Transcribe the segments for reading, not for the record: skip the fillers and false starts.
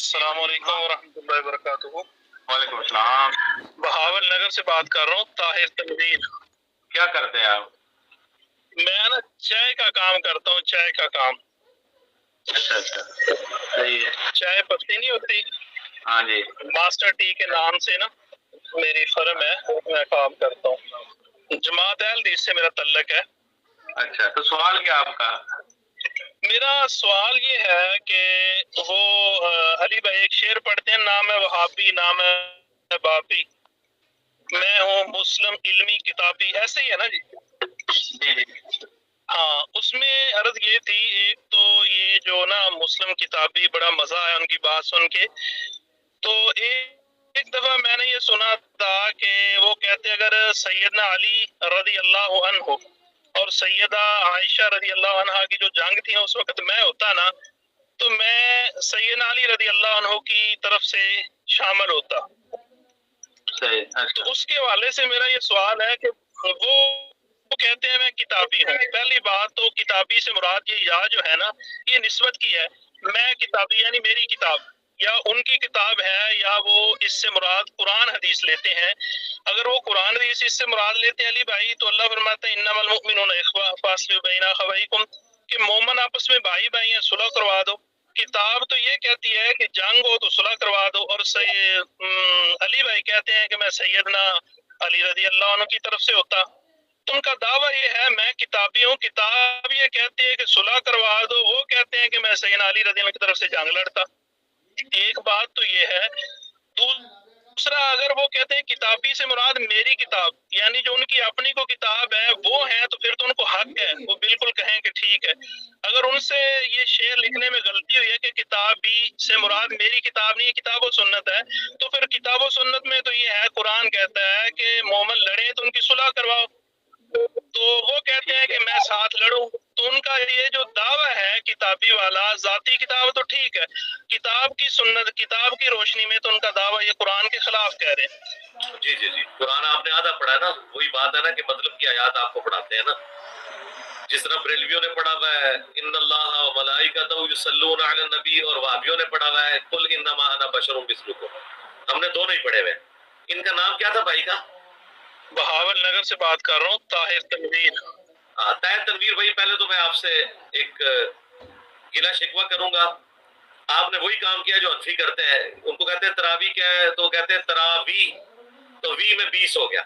السلام علیکم ورحمۃ اللہ وبرکاتہ۔ وعلیکم السلام۔ بہاول نگر سے بات کر رہا ہوں، طاہر تنویر۔ کیا کرتے ہیں آپ؟ میں نا چائے کا کام کرتا ہوں، چائے کا کام۔ اچھا اچھا، صحیح ہے۔ چائے پتی نہیں ہوتی، ہاں جی، ماسٹر ٹی کے نام سے نا میری فرم ہے، میں کام کرتا ہوں۔ جماعت اہل حدیث سے میرا تعلق ہے۔ اچھا، تو سوال کیا آپ کا؟ میرا سوال یہ ہے کہ وہ علی بھائی ایک شعر پڑھتے ہیں، نام ہے وہابی، نام ہے باپی، میں ہوں مسلم علمی کتابی، ایسے ہی ہے نا جی؟ جی جی، ہاں، اس میں عرض یہ تھی، ایک تو یہ جو نا مسلم کتابی، بڑا مزہ آیا ان کی بات سن کے۔ تو ایک دفعہ میں نے یہ سنا تھا کہ وہ کہتے اگر سیدنا علی رضی اللہ عنہ اور سیدہ عائشہ رضی اللہ عنہ کی جو جنگ تھی اس وقت میں ہوتا نا، تو میں سیدنا علی رضی اللہ عنہ کی طرف سے شامل ہوتا۔ صحیح، اچھا۔ تو اس کے حوالے سے میرا یہ سوال ہے کہ وہ کہتے ہیں میں کتابی ہوں۔ پہلی بات تو کتابی سے مراد یہ یا جو ہے نا، یہ نسبت کی ہے، میں کتابی یعنی میری کتاب یا ان کی کتاب ہے، یا وہ اس سے مراد قرآن حدیث لیتے ہیں۔ اگر وہ قرآن حدیث اس سے مراد لیتے ہیں علی بھائی، تو اللہ فرماتا ہے انما المؤمنون اخوہ فاصلحوا بین اخویکم، کہ مومن آپس میں بھائی بھائی ہیں، صلح کروا دو۔ کتاب تو یہ کہتی ہے کہ جنگ ہو تو صلح کروا دو، اور علی بھائی کہتے ہیں کہ میں سیدنا علی رضی اللہ عنہ کی طرف سے ہوتا۔ تو ان کا دعویٰ یہ ہے میں کتابی ہوں، کتاب یہ کہتے ہیں کہ صلح کروا دو، وہ کہتے ہیں کہ میں سیدنا علی رضی اللہ عنہ کی طرف سے جنگ لڑتا۔ ایک بات تو یہ ہے۔ دوسرا، اگر وہ کہتے ہیں کتابی سے مراد میری کتاب، یعنی جو ان کی اپنی کو کتاب ہے وہ ہے، تو پھر تو ان کو حق ہے، وہ بالکل کہیں کہ ٹھیک ہے۔ اگر ان سے یہ شعر لکھنے میں غلطی ہوئی ہے کہ کتابی سے مراد میری کتاب نہیں ہے، کتاب و سنت ہے، تو پھر کتاب و سنت میں تو یہ ہے، قرآن کہتا ہے کہ مومن لڑے تو ان کی صلح کرواؤ، تو وہ کہتے ہیں کہ میں ساتھ لڑوں۔ تو ان کا یہ جو دعویٰ ہے کتابی والا، ذاتی کتاب تو ٹھیک ہے، کتاب کی سنت، کتاب کی روشنی میں تو ان کا دعویٰ یہ قرآن کے خلاف کہہ رہے ہیں۔ جی جی جی، قرآن آپ نے آدھا پڑھا ہے نا، وہی بات ہے نا کہ مطلب کی آیات آپ کو پڑھاتے ہیں نا، جس طرح بریلویوں نے پڑھا ہوا ہے ان اللہ و ملائکتہ یصلون علی النبی، اور وہابیوں نے پڑھا ہوا ہے قل انما انا بشر مثلکم۔ ہم نے دونوں ہی پڑھے ہوئے ہیں۔ ان کا نام کیا تھا بھائی کا؟ بہاول نگر سے بات کر رہا ہوں، طاہر تنویر۔ طاہر تنویر بھائی، پہلے تو میں آپ سے ایک گلہ شکوہ کروں گا۔ آپ نے وہی کام کیا جو حنفی کرتے ہیں، ان کو کہتے ہیں تراوی کیا ہے، تو کہتے ہیں تراوی، تو وی میں 20 ہو گیا۔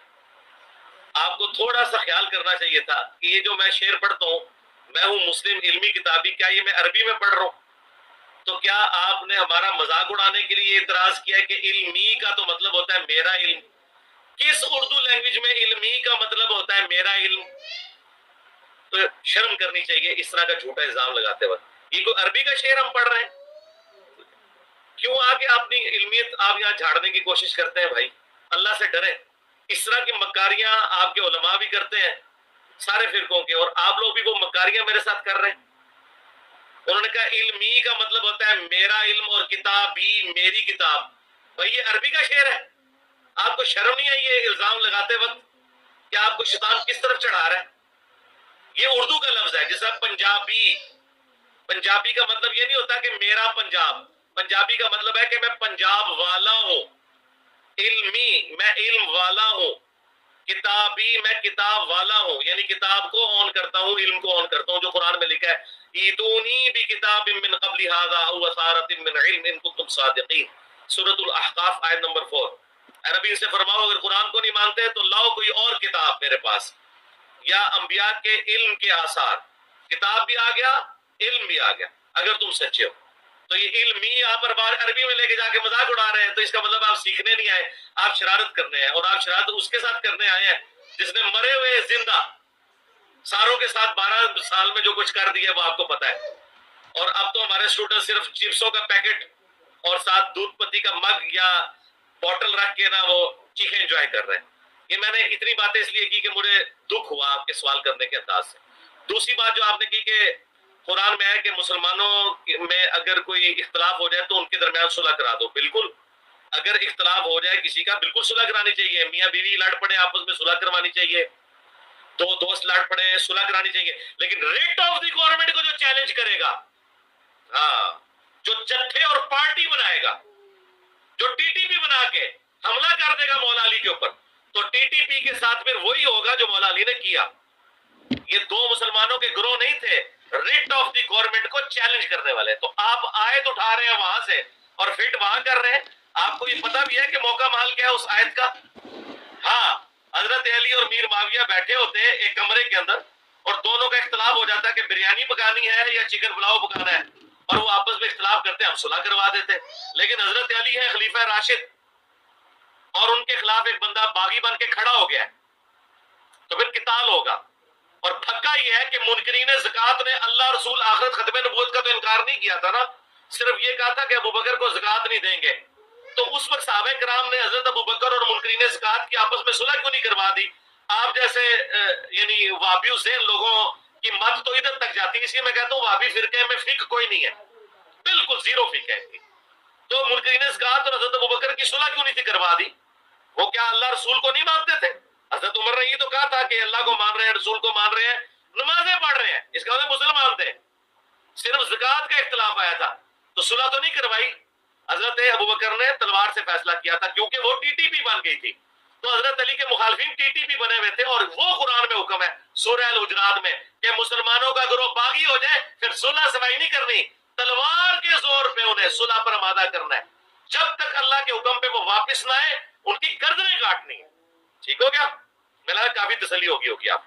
آپ کو تھوڑا سا خیال کرنا چاہیے تھا کہ یہ جو میں شعر پڑھتا ہوں، میں ہوں مسلم علمی کتابی، کیا یہ میں عربی میں پڑھ رہا ہوں؟ تو کیا آپ نے ہمارا مذاق اڑانے کے لیے اعتراض کیا ہے کہ علمی کا تو مطلب ہوتا ہے میرا علم؟ کس اردو لینگویج میں علمی کا مطلب ہوتا ہے میرا علم؟ تو شرم کرنی چاہیے اس طرح کا جھوٹا الزام لگاتے وقت۔ یہ کوئی عربی کا شعر ہم پڑھ رہے ہیں؟ کیوں آگے اپنی علمیت آپ یہاں جھاڑنے کی کوشش کرتے ہیں بھائی؟ اللہ سے ڈریں۔ اس طرح کی مکاریاں آپ کے علماء بھی کرتے ہیں سارے فرقوں کے، اور آپ لوگ بھی وہ مکاریاں میرے ساتھ کر رہے ہیں۔ انہوں نے کہا علمی کا مطلب ہوتا ہے میرا علم، اور کتابی میری کتاب۔ بھائی یہ عربی کا شعر ہے، آپ کو شرم نہیں آئی یہ الزام لگاتے وقت کہ آپ کو شیطان کس طرف چڑھا رہا ہے؟ یہ اردو کا لفظ ہے، جس طرح پنجابی، پنجابی کا مطلب یہ نہیں ہوتا کہ میرا پنجاب، پنجابی کا مطلب ہے کہ میں پنجاب والا ہوں۔ علمی، میں علم والا ہوں۔ کتابی، میں کتاب والا ہوں، یعنی کتاب کو اون کرتا ہوں، علم کو اون کرتا ہوں، جو قرآن میں لکھا ہے ایتونی بکتاب من قبل ھذا او اثارۃ من علم ان کنتم صادقین، سورۃ الاحقاف آیت نمبر 4۔ اے نبی سے فرماؤ اگر قرآن کو نہیں مانتے تو لاؤ کوئی اور کتاب میرے پاس، یا انبیاء کے علم کے آثار، کتاب بھی آ گیا، علم بھی آ گیا، اگر تم سچے ہو۔ تو یہ علمی یہاں پر بار عربی میں لے کے جا کے مذاق اڑا رہے ہیں، تو اس کا مطلب آپ سیکھنے نہیں آئے، آپ شرارت کرنے ہیں، اور آپ شرارت اس کے ساتھ کرنے آئے ہیں جس نے مرے ہوئے زندہ ساروں کے ساتھ 12 سال میں جو کچھ کر دیا وہ آپ کو پتا ہے۔ اور اب تو ہمارے اسٹوڈنٹ صرف چپسوں کا پیکٹ اور ساتھ دودھ پتی کا مگ یا بوٹل رکھ کے نا وہ چیخیں انجوائے کر رہے ہیں۔ یہ میں نے اتنی باتیں اس لیے کی کہ مجھے دکھ ہوا آپ کے سوال کرنے کے انداز سے۔ دوسری بات جو آپ نے کی کہ قرآن میں ہے کہ مسلمانوں میں اگر کوئی اختلاف ہو جائے تو ان کے درمیان صلح کرا دو۔ بالکل، اگر اختلاف ہو جائے کسی کا بالکل صلح کرانی چاہیے، میاں بیوی لڑ پڑے آپس میں صلح کروانی چاہیے، دو دوست لڑ پڑے صلح کرانی چاہیے، لیکن ریٹ آف دی گورنمنٹ کو جو چیلنج کرے گا، ہاں جو جتھے اور پارٹی بنائے گا، جو ٹی ٹی پی بنا کے حملہ کر دے گا مولا علی کے اوپر، تو ٹی ٹی پی کے ساتھ پھر وہی ہوگا جو مولا علی نے کیا. یہ دو مسلمانوں کے گروہ نہیں تھے ریٹ آف دی گورنمنٹ کو چیلنج کرنے والے. تو آپ آیت اٹھا رہے ہیں وہاں سے اور فٹ وہاں کر رہے ہیں. آپ کو یہ پتہ بھی ہے کہ موقع محل کیا ہے اس آیت کا؟ ہاں، حضرت علی اور میر معاویہ بیٹھے ہوتے ہیں ایک کمرے کے اندر اور دونوں کا اختلاف ہو جاتا ہے کہ بریانی پکانی ہے یا چکن پلاؤ پکانا ہے، اور وہ آپس میں اختلاف کرتے ہیں، ہم صلح کروا دیتے. لیکن حضرت علی ہے خلیفہ راشد اور ان کے خلاف ایک بندہ باغی بن کے کھڑا ہو گیا ہے، تو پھر قتال ہوگا. اور پھکا یہ ہے کہ منکرین زکات نے اللہ رسول آخرت ختم نبوت کا تو انکار نہیں کیا تھا نا، صرف یہ کہا تھا کہ ابو بکر کو زکات نہیں دیں گے. تو اس وقت صحابہ کرام نے حضرت ابو بکر اور منکرین زکات کی آپس میں صلح کیوں نہیں کروا دی؟ آپ جیسے یعنی وابی ذہن لوگوں کی مت تو ادھر تک جاتی ہے، اس لیے میں کہتا ہوں وابی فرقے میں فقہ کوئی نہیں ہے، بالکل زیرو فقہ ہے ان کی. تو منکرین زکات اور حضرت ابو بکر کی صلح کیوں نہیں تھی کروا دی؟ وہ کیا اللہ رسول کو نہیں مانتے تھے؟ حضرت عمر نے یہ تو کہا تھا کہ اللہ کو مان رہے ہیں، رسول کو مان رہے ہیں، نمازیں پڑھ رہے ہیں، اس کا مطلب مسلمان تھے. صرف زکات کا اختلاف آیا تھا تو صلح تو نہیں کروائی. حضرت ابو بکر نے تلوار سے فیصلہ کیا تھا کیونکہ وہ ٹی ٹی پی بن گئی تھی. تو حضرت علی کے مخالفین ٹی ٹی پی بنے ہوئے تھے، اور وہ قرآن میں حکم ہے سورہ الحجرات میں کہ مسلمانوں کا گروہ باغی ہو جائے پھر صلح سفائی نہیں کرنی، تلوار کے زور پہ انہیں صلح پر آمادہ کرنا ہے. جب تک اللہ کے حکم پہ وہ واپس نہ آئے ان کی گردنیں کاٹنی ہے. ٹھیک ہو گیا؟ میں لگا کافی تسلی ہوگی آپ